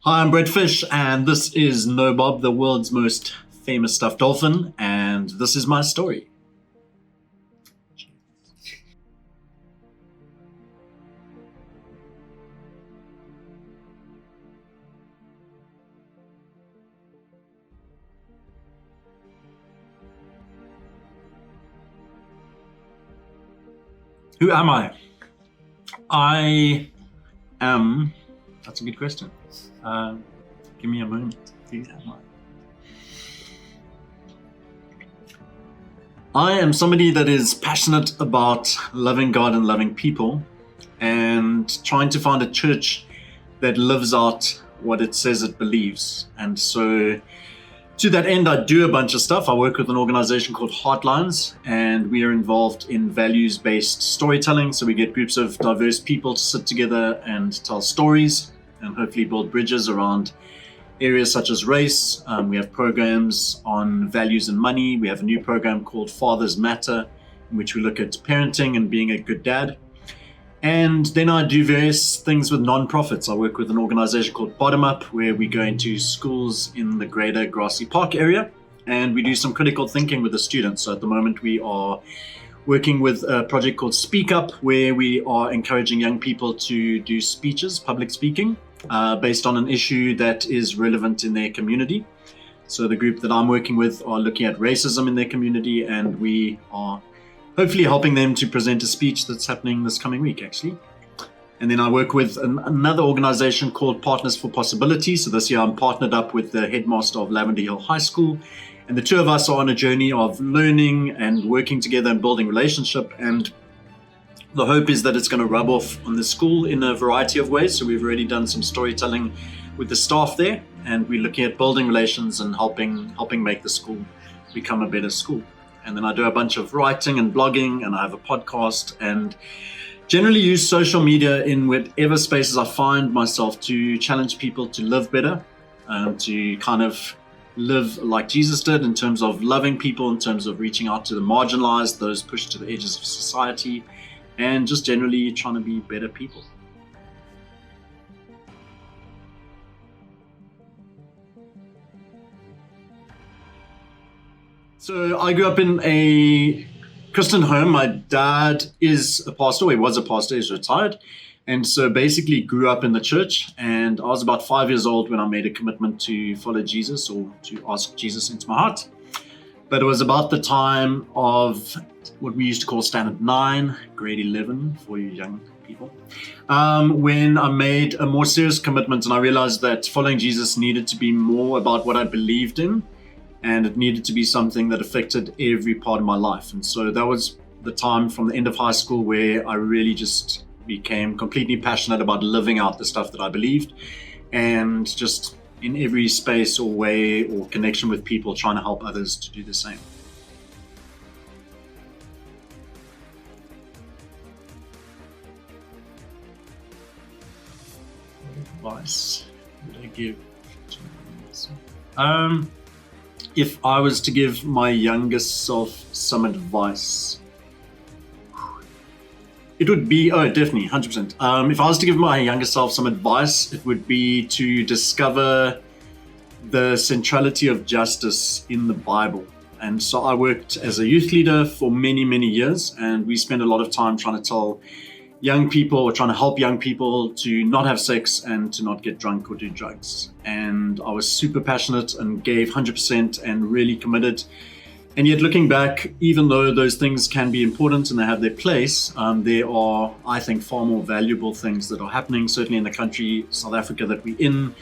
Hi, I'm Brett Fish, and this is Nobob, the world's most famous stuffed dolphin, and this is my story. Who am I? I am. That's a good question. Give me a moment. Who am I am somebody that is passionate about loving God and loving people, and trying to find a church that lives out what it says it believes. And so to that end, I do a bunch of stuff. I work with an organization called Heartlines, and we are involved in values-based storytelling. So we get groups of diverse people to sit together and tell stories and hopefully build bridges around areas such as race. We have programs on values and money. We have a new program called Fathers Matter, in which we look at parenting and being a good dad. And then I do various things with nonprofits. I work with an organization called Bottom Up, where we go into schools in the greater Grassy Park area, and we do some critical thinking with the students. So at the moment, we are working with a project called Speak Up, where we are encouraging young people to do speeches, public speaking, based on an issue that is relevant in their community. So the group that I'm working with are looking at racism in their community, and we are hopefully helping them to present a speech that's happening this coming week, actually. And then I work with another organization called Partners for Possibility. So this year I'm partnered up with the headmaster of Lavender Hill High School. And the two of us are on a journey of learning and working together and building relationship. And the hope is that it's going to rub off on the school in a variety of ways. So we've already done some storytelling with the staff there. And we're looking at building relations and helping make the school become a better school. And then I do a bunch of writing and blogging, and I have a podcast, and generally use social media in whatever spaces I find myself to challenge people to live better, to kind of live like Jesus did in terms of loving people, in terms of reaching out to the marginalized, those pushed to the edges of society, and just generally trying to be better people. So I grew up in a Christian home. My dad is a pastor. He was a pastor. He's retired. And so basically grew up in the church. And I was about 5 years old when I made a commitment to follow Jesus, or to ask Jesus into my heart. But it was about the time of what we used to call Standard 9, grade 11 for you young people, when I made a more serious commitment, and I realized that following Jesus needed to be more about what I believed in, and it needed to be something that affected every part of my life. And so that was the time from the end of high school where I really just became completely passionate about living out the stuff that I believed, and just in every space or way or connection with people, trying to help others to do the same. What advice would I give to myself? If I was to give my younger self some advice, it would be, definitely, 100%. If I was to give my younger self some advice, it would be to discover the centrality of justice in the Bible. And so I worked as a youth leader for many, many years, and we spent a lot of time trying to tell young people, or trying to help young people to not have sex and to not get drunk or do drugs. And I was super passionate and gave 100% and really committed. And yet looking back, even though those things can be important and they have their place, there are, I think, far more valuable things that are happening, certainly in the country, South Africa, that we're in,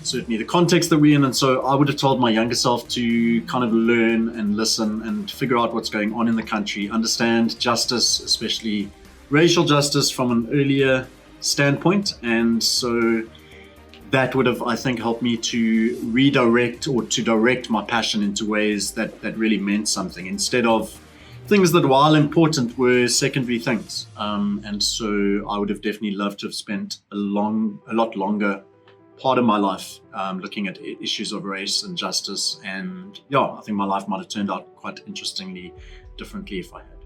certainly the context that we're in. And so I would have told my younger self to kind of learn and listen and figure out what's going on in the country, understand justice, especially racial justice, from an earlier standpoint. And so that would have, I think, helped me to redirect, or to direct my passion into ways that really meant something, instead of things that, while important, were secondary things. And so I would have definitely loved to have spent a lot longer part of my life looking at issues of race and justice. And yeah, I think my life might have turned out quite interestingly differently if I had.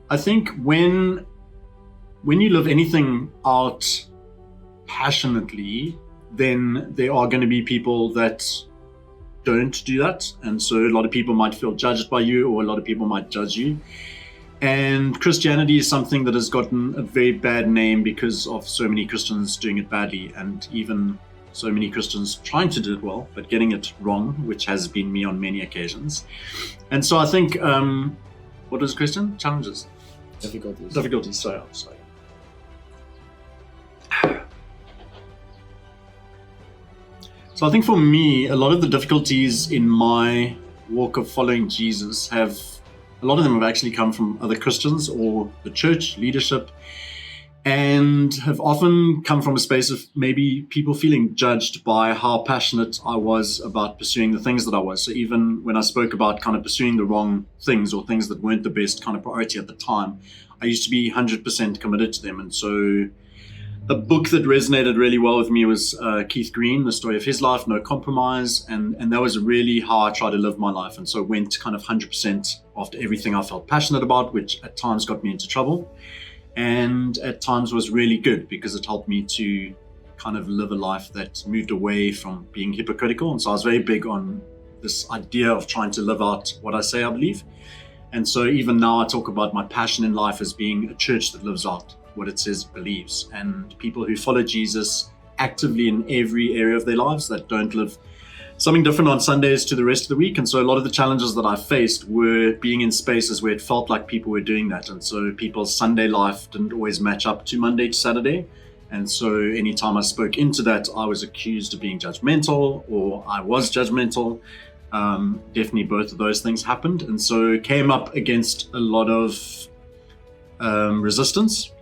I think when you live anything out passionately, then there are going to be people that don't do that. And so a lot of people might feel judged by you, or a lot of people might judge you. And Christianity is something that has gotten a very bad name because of so many Christians doing it badly, and even so many Christians trying to do it well, but getting it wrong, which has been me on many occasions. And so I think, what was the question? Challenges? Difficulties, sorry. So I think for me, a lot of the difficulties in my walk of following Jesus a lot of them have actually come from other Christians or the church leadership, and have often come from a space of maybe people feeling judged by how passionate I was about pursuing the things that I was. So even when I spoke about kind of pursuing the wrong things, or things that weren't the best kind of priority at the time, I used to be 100% committed to them. And so a book that resonated really well with me was Keith Green, The Story of His Life, No Compromise. And that was really how I try to live my life. And so went kind of 100% after everything I felt passionate about, which at times got me into trouble. And at times was really good because it helped me to kind of live a life that moved away from being hypocritical. And so I was very big on this idea of trying to live out what I say I believe. And so even now I talk about my passion in life as being a church that lives out what it says it believes, and people who follow Jesus actively in every area of their lives, that don't live something different on Sundays to the rest of the week. And so a lot of the challenges that I faced were being in spaces where it felt like people were doing that. And so people's Sunday life didn't always match up to Monday to Saturday. And so anytime I spoke into that, I was accused of being judgmental, or I was judgmental. Definitely both of those things happened. And so came up against a lot of resistance.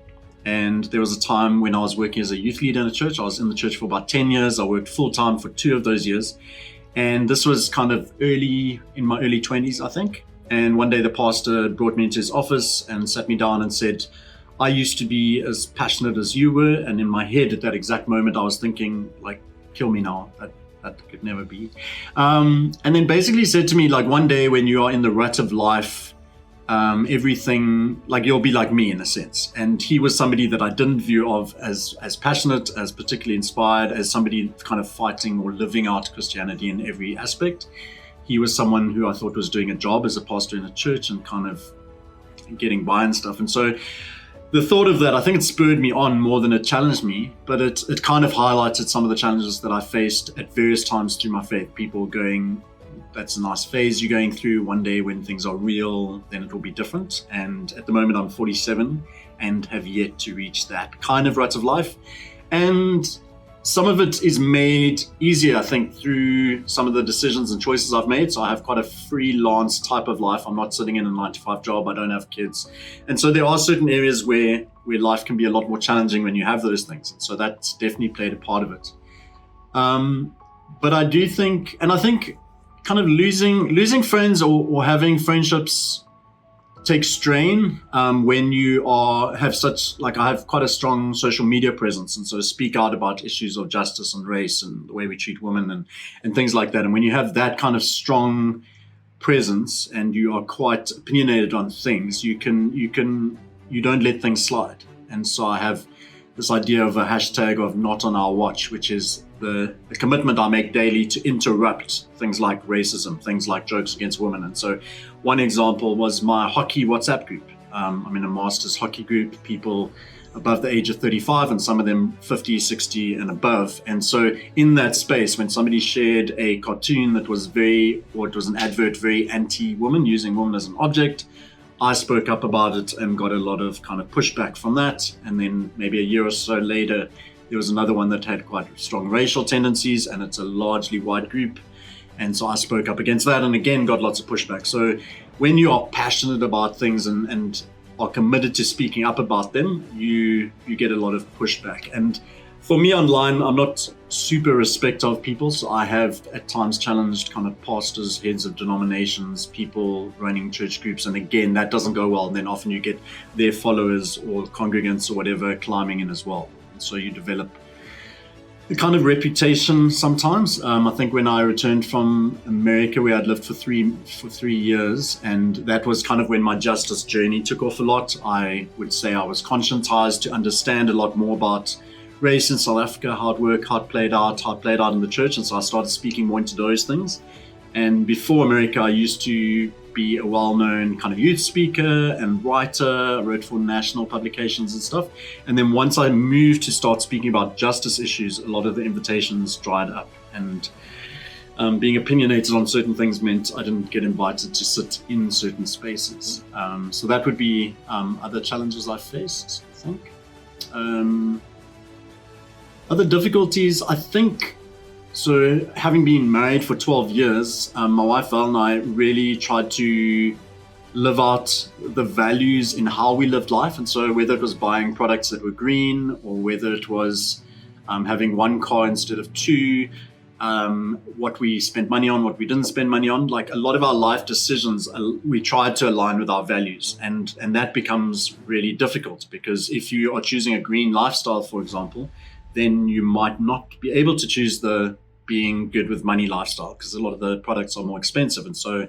And there was a time when I was working as a youth leader in a church. I was in the church for about 10 years. I worked full time for 2 of those years. And this was kind of in my early 20s, I think. And one day the pastor brought me into his office and sat me down and said, I used to be as passionate as you were. And in my head at that exact moment, I was thinking, like, kill me now. That could never be. And then basically said to me, like, one day when you are in the rut of life, everything, like, you'll be like me in a sense. And he was somebody that I didn't view of as passionate, as particularly inspired, as somebody kind of fighting or living out Christianity in every aspect. He was someone who I thought was doing a job as a pastor in a church and kind of getting by and stuff. And so the thought of that, I think it spurred me on more than it challenged me, but it kind of highlighted some of the challenges that I faced at various times through my faith. People going, that's a nice phase you're going through. One day when things are real, then it will be different. And at the moment I'm 47 and have yet to reach that kind of rut of life. And some of it is made easier, I think, through some of the decisions and choices I've made. So I have quite a freelance type of life. I'm not sitting in a 9-to-5 job. I don't have kids. And so there are certain areas where life can be a lot more challenging when you have those things. And so that's definitely played a part of it. But I do think, and I think kind of losing friends or having friendships takes strain when you have such, like, I have quite a strong social media presence, and so speak out about issues of justice and race and the way we treat women and things like that. And when you have that kind of strong presence and you are quite opinionated on things, you don't let things slide. And so I have this idea of a hashtag of not on our watch, which is the commitment I make daily to interrupt things like racism, things like jokes against women. And so one example was my hockey WhatsApp group. I'm in a master's hockey group, people above the age of 35 and some of them 50, 60 and above. And so in that space, when somebody shared a cartoon that was it was an advert very anti-woman, using women as an object, I spoke up about it and got a lot of kind of pushback from that. And then maybe a year or so later, there was another one that had quite strong racial tendencies, and it's a largely white group. And so I spoke up against that and again got lots of pushback. So when you are passionate about things and are committed to speaking up about them, you get a lot of pushback. And for me online, I'm not super respectful of people. So I have at times challenged kind of pastors, heads of denominations, people running church groups. And again, that doesn't go well. And then often you get their followers or congregants or whatever climbing in as well. And so you develop the kind of reputation sometimes. I think when I returned from America, where I'd lived for 3 years, and that was kind of when my justice journey took off a lot. I would say I was conscientized to understand a lot more about race in South Africa, how it worked, how it played out in the church, and so I started speaking more into those things. And before America, I used to be a well-known kind of youth speaker and writer. I wrote for national publications and stuff. And then once I moved to start speaking about justice issues, a lot of the invitations dried up. And being opinionated on certain things meant I didn't get invited to sit in certain spaces. So that would be other challenges I faced, I think. Other difficulties, I think. So having been married for 12 years, my wife Val and I really tried to live out the values in how we lived life. And so whether it was buying products that were green, or whether it was having one car instead of two, what we spent money on, what we didn't spend money on, like a lot of our life decisions, we tried to align with our values. And that becomes really difficult, because if you are choosing a green lifestyle, for example, then you might not be able to choose the being good with money lifestyle, because a lot of the products are more expensive. And so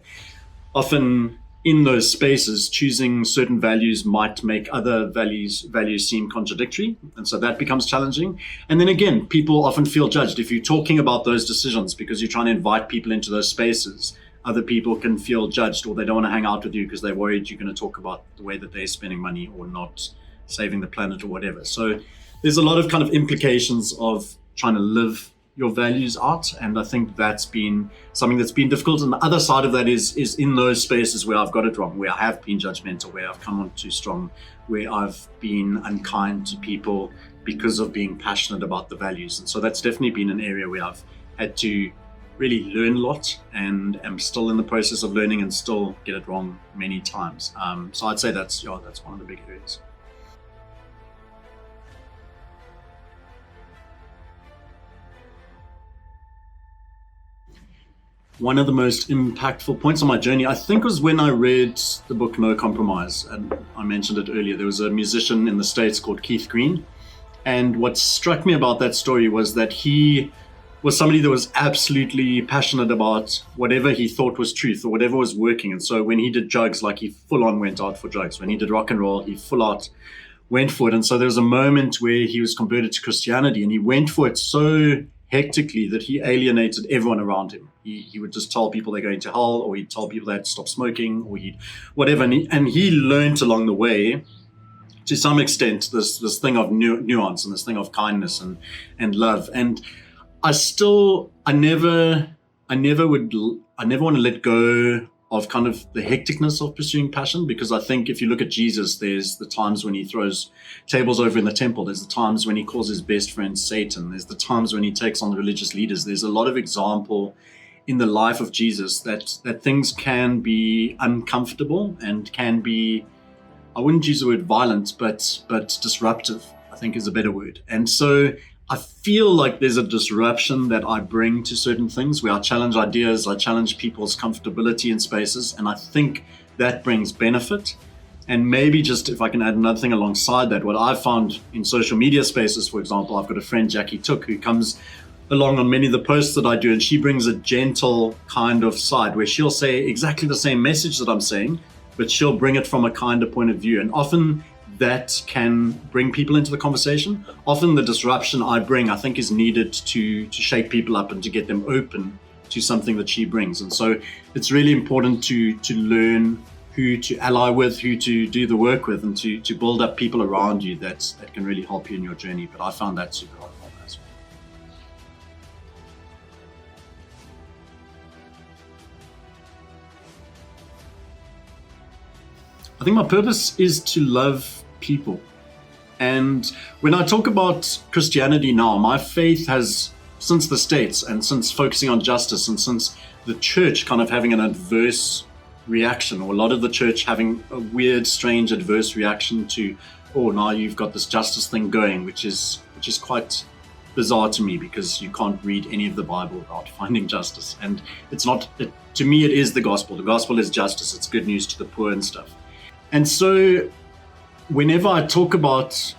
often in those spaces, choosing certain values might make other values seem contradictory. And so that becomes challenging. And then again, people often feel judged. If you're talking about those decisions because you're trying to invite people into those spaces, other people can feel judged, or they don't want to hang out with you because they're worried you're going to talk about the way that they're spending money or not saving the planet or whatever. So there's a lot of kind of implications of trying to live your values out, and I think that's been something that's been difficult. And the other side of that is in those spaces where I've got it wrong, where I have been judgmental, where I've come on too strong, where I've been unkind to people because of being passionate about the values. And so that's definitely been an area where I've had to really learn a lot, and am still in the process of learning and still get it wrong many times. So I'd say that's one of the big areas. One of the most impactful points on my journey, I think, was when I read the book No Compromise. And I mentioned it earlier. There was a musician in the States called Keith Green. And what struck me about that story was that he was somebody that was absolutely passionate about whatever he thought was truth, or whatever was working. And so when he did drugs, like, he full on went out for drugs. When he did rock and roll, he full out went for it. And so there was a moment where he was converted to Christianity, and he went for it so hectically that he alienated everyone around him. He would just tell people they're going to hell, or he'd tell people they had to stop smoking, or whatever. And he learned along the way, to some extent, this thing of nuance, and this thing of kindness and love. And I never want to let go of kind of the hecticness of pursuing passion, because I think if you look at Jesus, there's the times when he throws tables over in the temple. There's the times when he calls his best friend Satan. There's the times when he takes on the religious leaders. There's a lot of example in the life of Jesus that things can be uncomfortable and can be, I wouldn't use the word violent, but disruptive, I think, is a better word. And so I feel like there's a disruption that I bring to certain things, where I challenge ideas, I challenge people's comfortability in spaces, and I think that brings benefit. And maybe just, if I can add another thing alongside that, what I've found in social media spaces, for example, I've got a friend, Jackie Took, who comes along on many of the posts that I do, and she brings a gentle kind of side where she'll say exactly the same message that I'm saying, but she'll bring it from a kinder point of view. And often that can bring people into the conversation. Often the disruption I bring, I think, is needed to shake people up and to get them open to something that she brings. And so it's really important to learn who to ally with, who to do the work with, and to build up people around you that can really help you in your journey. But I found that super helpful as well. I think my purpose is to love people. And when I talk about Christianity now, my faith has, since the States, and since focusing on justice, and since the church kind of having an adverse reaction, or a lot of the church having a weird, strange, adverse reaction to, oh, now you've got this justice thing going, which is quite bizarre to me, because you can't read any of the Bible without finding justice. And it's not, to me, it is the gospel. The gospel is justice. It's good news to the poor and stuff. And so whenever I talk about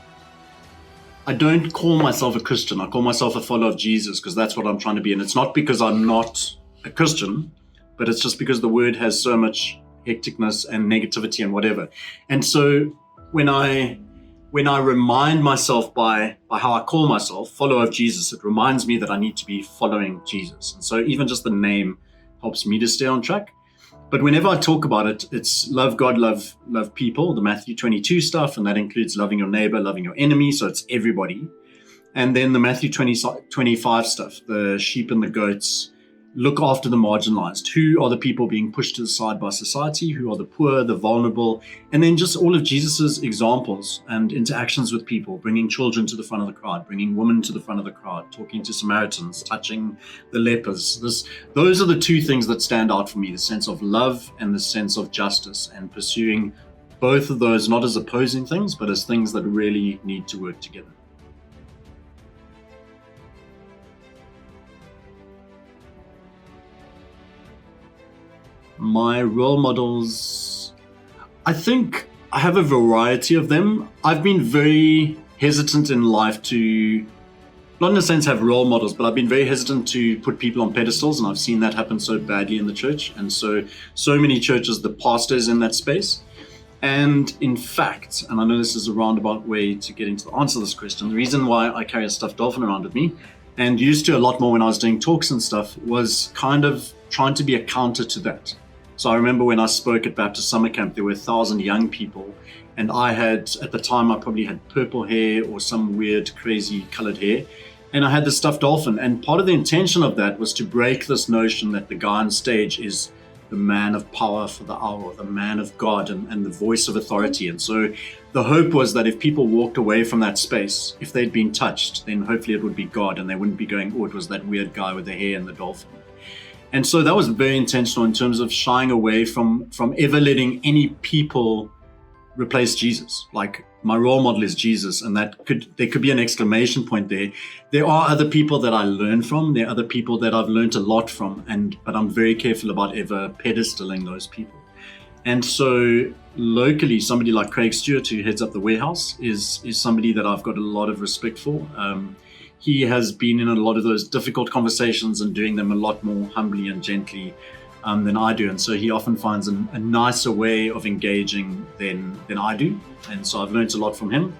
I don't call myself a Christian. I call myself a follower of Jesus because that's what I'm trying to be. And it's not because I'm not a Christian, but it's just because the word has so much hecticness and negativity and whatever. And so when I remind myself by how I call myself, follower of Jesus, it reminds me that I need to be following Jesus. And so even just the name helps me to stay on track. But whenever I talk about it, it's love God, love people, the Matthew 22 stuff, and that includes loving your neighbor, loving your enemy, so it's everybody. And then the Matthew 25 stuff, the sheep and the goats, look after the marginalized. Who are the people being pushed to the side by society? Who are the poor, the vulnerable? And then just all of Jesus's examples and interactions with people, bringing children to the front of the crowd, bringing women to the front of the crowd, talking to Samaritans, touching the lepers. Those are the two things that stand out for me, the sense of love and the sense of justice, and pursuing both of those not as opposing things, but as things that really need to work together. My role models, I think I have a variety of them. I've been very hesitant in life to, not in a sense have role models, but I've been very hesitant to put people on pedestals, and I've seen that happen so badly in the church. And so many churches, the pastors in that space. And in fact, and I know this is a roundabout way to get into the answer to this question, the reason why I carry a stuffed dolphin around with me, and used to a lot more when I was doing talks and stuff, was kind of trying to be a counter to that. So I remember when I spoke at Baptist Summer Camp, there were 1,000 young people, and I had, at the time, I probably had purple hair or some weird, crazy colored hair, and I had the stuffed dolphin. And part of the intention of that was to break this notion that the guy on stage is the man of power for the hour, the man of God and the voice of authority. And so the hope was that if people walked away from that space, if they'd been touched, then hopefully it would be God, and they wouldn't be going, oh, it was that weird guy with the hair and the dolphin. And so that was very intentional in terms of shying away from ever letting any people replace Jesus. Like, my role model is Jesus, and there could be an exclamation point there. There are other people that I learn from. There are other people that I've learned a lot from, but I'm very careful about ever pedestaling those people. And so locally, somebody like Craig Stewart, who heads up the warehouse, is somebody that I've got a lot of respect for. He has been in a lot of those difficult conversations and doing them a lot more humbly and gently than I do. And so he often finds a nicer way of engaging than I do. And so I've learned a lot from him.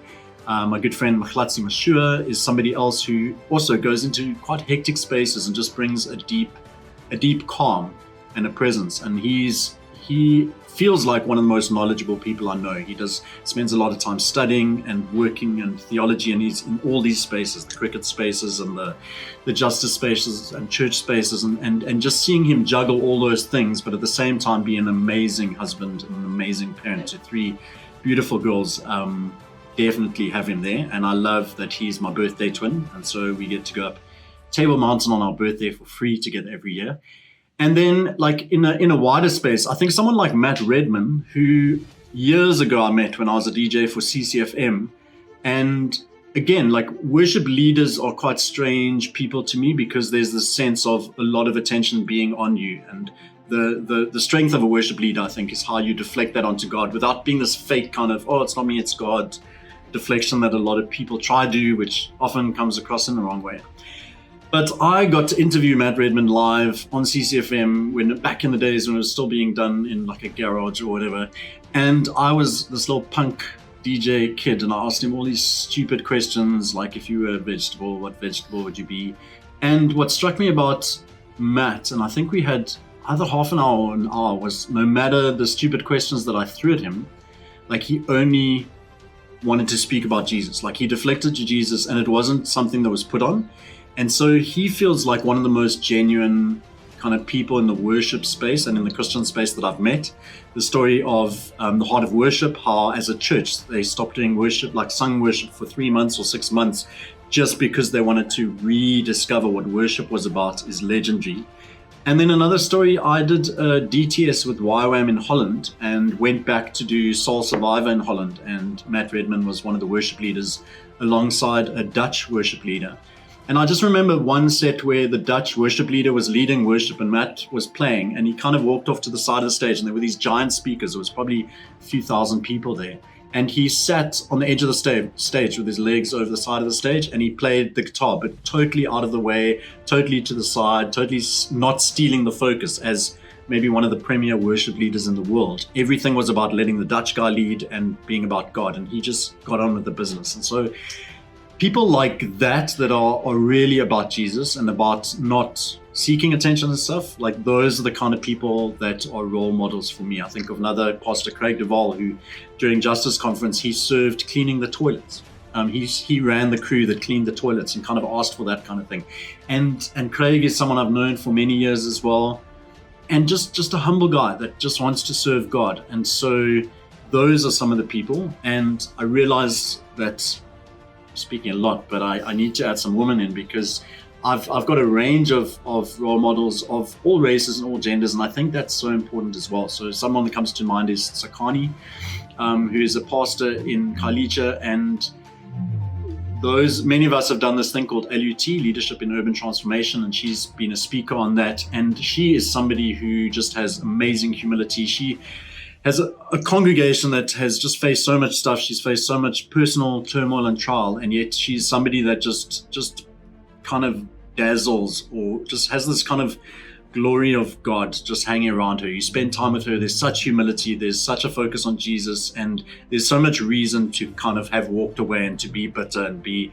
My good friend Machlatsi Mashua is somebody else who also goes into quite hectic spaces and just brings a deep calm and a presence. And he feels like one of the most knowledgeable people I know. He spends a lot of time studying and working in theology, and he's in all these spaces, the cricket spaces and the justice spaces and church spaces, and just seeing him juggle all those things, but at the same time be an amazing husband and an amazing parent to 3 beautiful girls. Definitely have him there. And I love that he's my birthday twin, and so we get to go up Table Mountain on our birthday for free together every year. And then, like, in a wider space, I think someone like Matt Redman, who years ago I met when I was a DJ for CCFM. And again, like, worship leaders are quite strange people to me, because there's this sense of a lot of attention being on you. And the strength of a worship leader, I think, is how you deflect that onto God without being this fake kind of, oh, it's not me, it's God deflection that a lot of people try to do, which often comes across in the wrong way. But I got to interview Matt Redman live on CCFM back in the days when it was still being done in like a garage or whatever. And I was this little punk DJ kid, and I asked him all these stupid questions, like, if you were a vegetable, what vegetable would you be? And what struck me about Matt, and I think we had either half an hour or an hour, was no matter the stupid questions that I threw at him, like, he only wanted to speak about Jesus. Like, he deflected to Jesus, and it wasn't something that was put on. And so he feels like one of the most genuine kind of people in the worship space and in the Christian space that I've met. The story of the Heart of Worship, how as a church they stopped doing worship, like sung worship for 3 months or 6 months, just because they wanted to rediscover what worship was about, is legendary. And then another story, I did a DTS with YWAM in Holland and went back to do Soul Survivor in Holland. And Matt Redman was one of the worship leaders alongside a Dutch worship leader. And I just remember one set where the Dutch worship leader was leading worship and Matt was playing, and he kind of walked off to the side of the stage, and there were these giant speakers. There was probably a few thousand people there. And he sat on the edge of the stage with his legs over the side of the stage, and he played the guitar, but totally out of the way, totally to the side, totally not stealing the focus as maybe one of the premier worship leaders in the world. Everything was about letting the Dutch guy lead and being about God, and he just got on with the business. And so people like that are really about Jesus and about not seeking attention and stuff, like those are the kind of people that are role models for me. I think of another pastor, Craig Duvall, who during Justice Conference, he served cleaning the toilets. He ran the crew that cleaned the toilets and kind of asked for that kind of thing. And Craig is someone I've known for many years as well. And just a humble guy that just wants to serve God. And so those are some of the people. And I realized that, speaking a lot, but I need to add some women in, because I've got a range of role models of all races and all genders, and I think that's so important as well. So someone that comes to mind is Sakani, who is a pastor in Khayelitsha, and many of us have done this thing called LUT, Leadership in Urban Transformation, and she's been a speaker on that. And she is somebody who just has amazing humility. She has a congregation that has just faced so much stuff. She's faced so much personal turmoil and trial, and yet she's somebody that just kind of dazzles, or just has this kind of glory of God just hanging around her. You spend time with her, there's such humility, there's such a focus on Jesus, and there's so much reason to kind of have walked away and to be bitter and be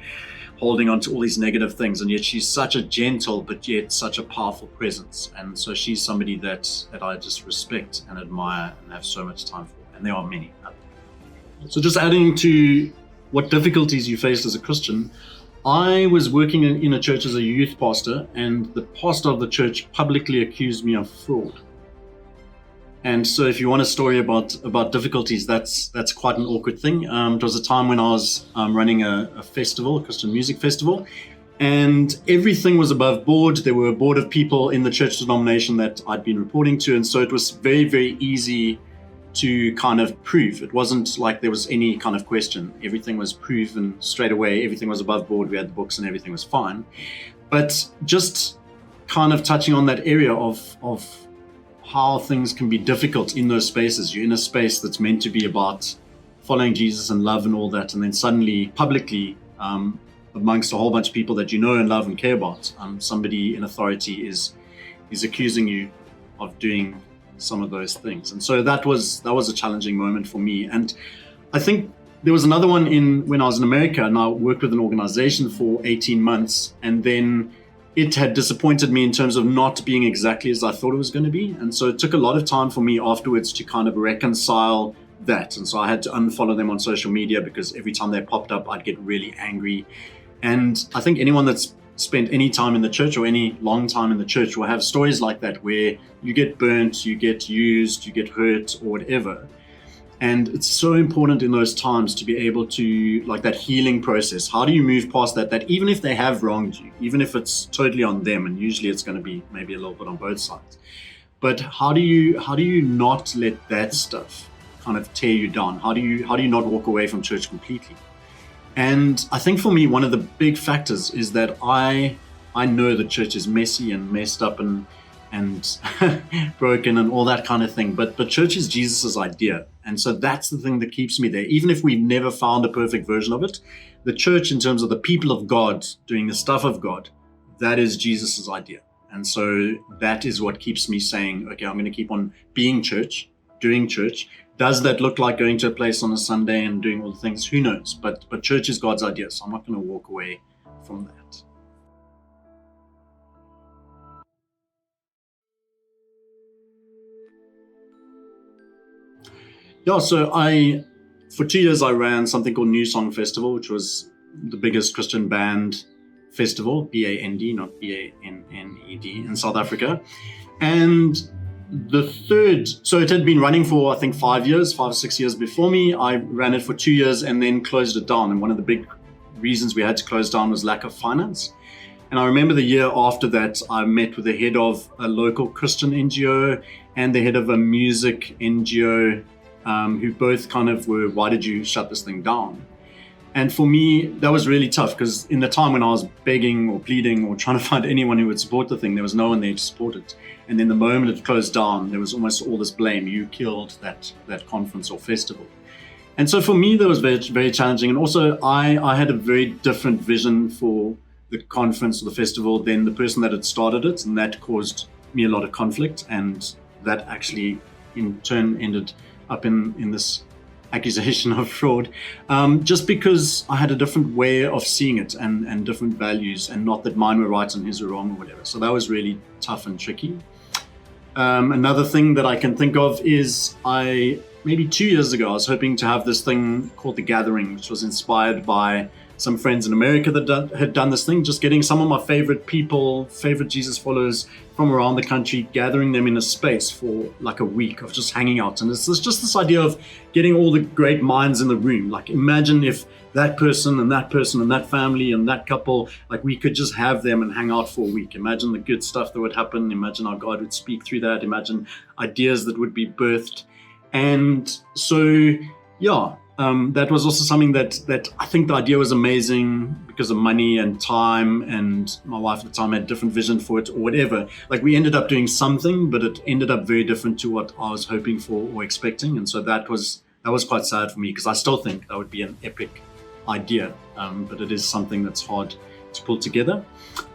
holding on to all these negative things, and yet she's such a gentle but yet such a powerful presence. And so she's somebody that I just respect and admire and have so much time for, and there are many. So just adding to what difficulties you faced as a Christian, I was working in a church as a youth pastor, and the pastor of the church publicly accused me of fraud. And so if you want a story about difficulties, that's quite an awkward thing. It was a time when I was running a festival, a Christian music festival, and everything was above board. There were a board of people in the church denomination that I'd been reporting to, and so it was very, very easy to kind of prove. It wasn't like there was any kind of question. Everything was proven straight away. Everything was above board. We had the books and everything was fine. But just kind of touching on that area of how things can be difficult in those spaces. You're in a space that's meant to be about following Jesus and love and all that, and then suddenly publicly amongst a whole bunch of people that you know and love and care about, somebody in authority is accusing you of doing some of those things. And so that was a challenging moment for me. And I think there was another one when I was in America, and I worked with an organization for 18 months, and then it had disappointed me in terms of not being exactly as I thought it was going to be. And so it took a lot of time for me afterwards to kind of reconcile that. And so I had to unfollow them on social media, because every time they popped up, I'd get really angry. And I think anyone that's spent any time in the church or any long time in the church will have stories like that, where you get burnt, you get used, you get hurt or whatever. And it's so important in those times to be able to, like, that healing process. How do you move past that even if they have wronged you, even if it's totally on them, and usually it's going to be maybe a little bit on both sides, but how do you not let that stuff kind of tear you down? How do you not walk away from church completely? And I think for me, one of the big factors is that I know the church is messy and messed up and broken and all that kind of thing. But church is Jesus's idea. And so that's the thing that keeps me there. Even if we've never found a perfect version of it, the church, in terms of the people of God doing the stuff of God, that is Jesus's idea. And so that is what keeps me saying, okay, I'm going to keep on being church, doing church. Does that look like going to a place on a Sunday and doing all the things? Who knows? But church is God's idea, so I'm not going to walk away from that. Yeah, so for 2 years I ran something called New Song Festival, which was the biggest Christian band festival, BAND, not BANNED, in South Africa. And so it had been running for, I think, 5 or 6 years before me. I ran it for 2 years and then closed it down. And one of the big reasons we had to close down was lack of finance. And I remember the year after that, I met with the head of a local Christian NGO and the head of a music NGO, who both kind of were, why did you shut this thing down? And for me, that was really tough, because in the time when I was begging or pleading or trying to find anyone who would support the thing, there was no one there to support it. And then the moment it closed down, there was almost all this blame. You killed that conference or festival. And so for me, that was very, very challenging. And also, I had a very different vision for the conference or the festival than the person that had started it. And that caused me a lot of conflict. And that actually, in turn, ended up in this accusation of fraud, just because I had a different way of seeing it and different values, and not that mine were right and his were wrong or whatever. So that was really tough and tricky. Another thing that I can think of is maybe 2 years ago, I was hoping to have this thing called The Gathering, which was inspired by some friends in America that had done this thing, just getting some of my favorite people, favorite Jesus followers from around the country, gathering them in a space for like a week of just hanging out. And it's just this idea of getting all the great minds in the room. Like, imagine if that person and that person and that family and that couple, like, we could just have them and hang out for a week. Imagine the good stuff that would happen. Imagine how God would speak through that. Imagine ideas that would be birthed. And so, yeah, that was also something that I think the idea was amazing because of money and time, and my wife at the time had a different vision for it or whatever. Like, we ended up doing something, but it ended up very different to what I was hoping for or expecting. And so that was quite sad for me, because I still think that would be an epic idea, but it is something that's hard to pull together.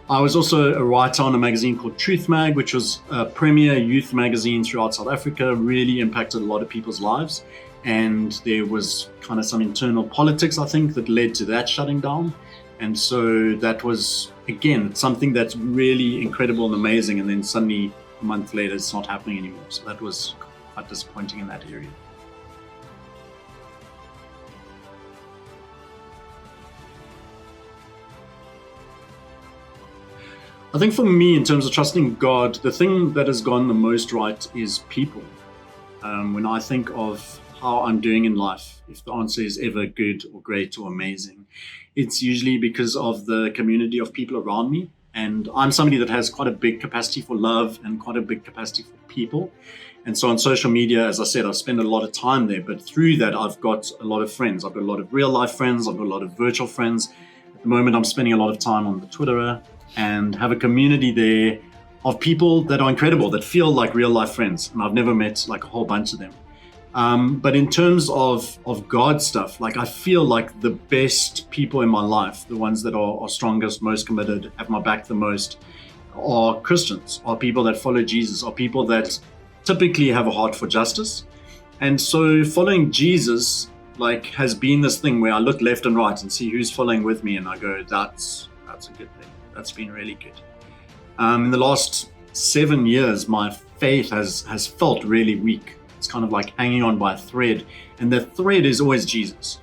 I was also a writer on a magazine called Truth Mag, which was a premier youth magazine throughout South Africa, really impacted a lot of people's lives. And there was kind of some internal politics, I think, that led to that shutting down. And so that was, again, something that's really incredible and amazing. And then suddenly a month later, it's not happening anymore. So that was quite disappointing in that area. I think for me, in terms of trusting God, the thing that has gone the most right is people. When I think of how I'm doing in life, if the answer is ever good or great or amazing, it's usually because of the community of people around me. And I'm somebody that has quite a big capacity for love and quite a big capacity for people. And so on social media, as I said, I spend a lot of time there, but through that, I've got a lot of friends. I've got a lot of real life friends. I've got a lot of virtual friends. At the moment, I'm spending a lot of time on the Twitterer and have a community there of people that are incredible, that feel like real life friends. And I've never met like a whole bunch of them. But in terms of God stuff, like, I feel like the best people in my life, the ones that are strongest, most committed, have my back the most, are Christians, are people that follow Jesus, are people that typically have a heart for justice. And so following Jesus, like, has been this thing where I look left and right and see who's following with me, and I go, that's a good thing. That's been really good. In the last 7 years, my faith has felt really weak. It's kind of like hanging on by a thread, and the thread is always Jesus.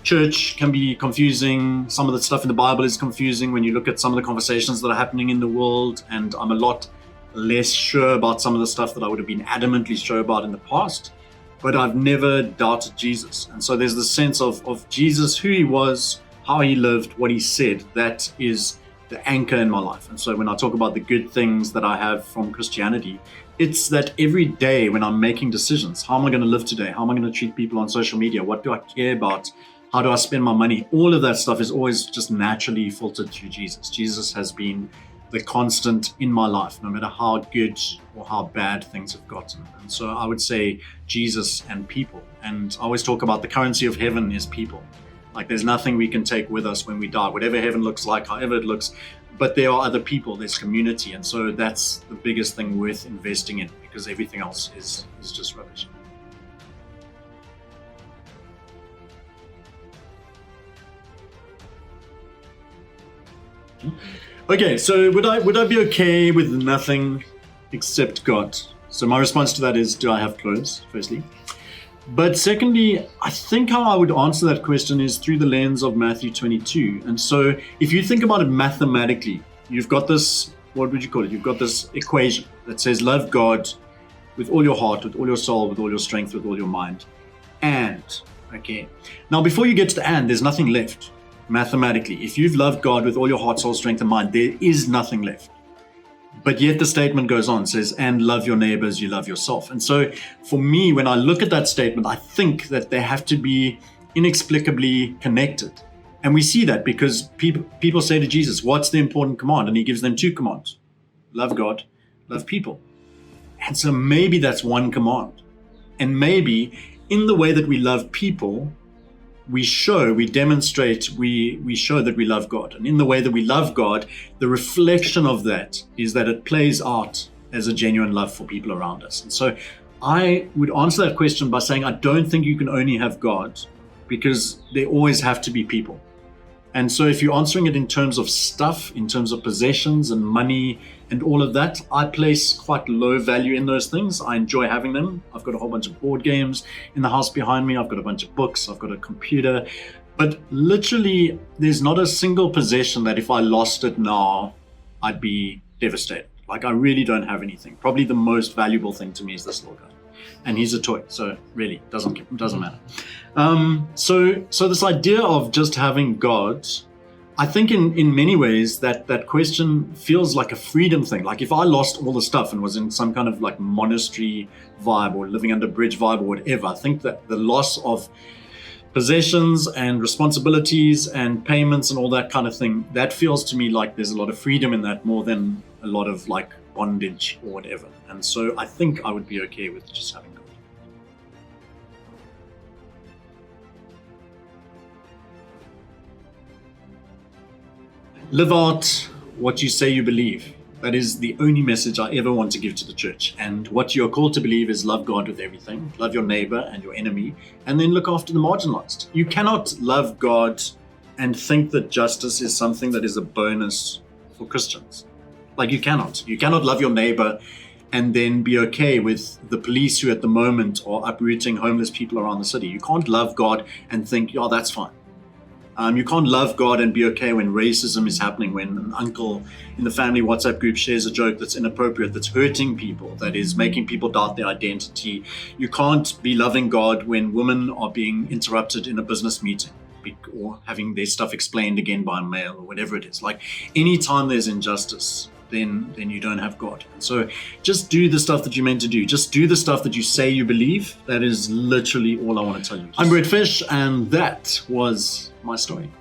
Church can be confusing. Some of the stuff in the Bible is confusing when you look at some of the conversations that are happening in the world, and I'm a lot less sure about some of the stuff that I would have been adamantly sure about in the past, but I've never doubted Jesus. And so there's the sense of Jesus, who he was, how he lived, what he said. That is the anchor in my life. And so when I talk about the good things that I have from Christianity, it's that every day when I'm making decisions, how am I going to live today? How am I going to treat people on social media? What do I care about? How do I spend my money? All of that stuff is always just naturally filtered through Jesus. Jesus has been the constant in my life, no matter how good or how bad things have gotten. And so I would say Jesus and people. And I always talk about the currency of heaven is people. Like, there's nothing we can take with us when we die, whatever heaven looks like, however it looks. But there are other people, there's community. And so that's the biggest thing worth investing in, because everything else is just rubbish. Okay, so would I be okay with nothing except God? So my response to that is, do I have clothes, firstly? But secondly, I think how I would answer that question is through the lens of Matthew 22. And so if you think about it mathematically, you've got this, what would you call it? You've got this equation that says love God with all your heart, with all your soul, with all your strength, with all your mind. And, okay. Now, before you get to the and, there's nothing left mathematically. If you've loved God with all your heart, soul, strength, and mind, there is nothing left. But yet the statement goes on, says, and love your neighbor as you love yourself. And so for me, when I look at that statement, I think that they have to be inexplicably connected. And we see that because people say to Jesus, what's the important command? And he gives them 2 commands. Love God, love people. And so maybe that's one command. And maybe in the way that we love people, we demonstrate, we show that we love God. And in the way that we love God, the reflection of that is that it plays out as a genuine love for people around us. And so I would answer that question by saying, I don't think you can only have God, because there always have to be people. And so if you're answering it in terms of stuff, in terms of possessions and money and all of that, I place quite low value in those things. I enjoy having them. I've got a whole bunch of board games in the house behind me. I've got a bunch of books. I've got a computer. But literally, there's not a single possession that if I lost it now, I'd be devastated. Like, I really don't have anything. Probably the most valuable thing to me is this little guy. And he's a toy, so really doesn't matter. So this idea of just having God, I think in many ways that question feels like a freedom thing. Like, if I lost all the stuff and was in some kind of like monastery vibe or living under a bridge vibe or whatever, I think that the loss of possessions and responsibilities and payments and all that kind of thing, that feels to me like there's a lot of freedom in that, more than a lot of like bondage or whatever. And so I think I would be okay with just having God. Live out what you say you believe. That is the only message I ever want to give to the church. And what you're called to believe is love God with everything, love your neighbor and your enemy, and then look after the marginalized. You cannot love God and think that justice is something that is a bonus for Christians. Like, you cannot love your neighbor and then be okay with the police who at the moment are uprooting homeless people around the city. You can't love God and think, yeah, that's fine. You can't love God and be okay when racism is happening, when an uncle in the family WhatsApp group shares a joke that's inappropriate, that's hurting people, that is making people doubt their identity. You can't be loving God when women are being interrupted in a business meeting or having their stuff explained again by mail or whatever it is. Like, anytime there's injustice, then you don't have God. So just do the stuff that you're meant to do. Just do the stuff that you say you believe. That is literally all I want to tell you. I'm Brett Fish, and that was my story.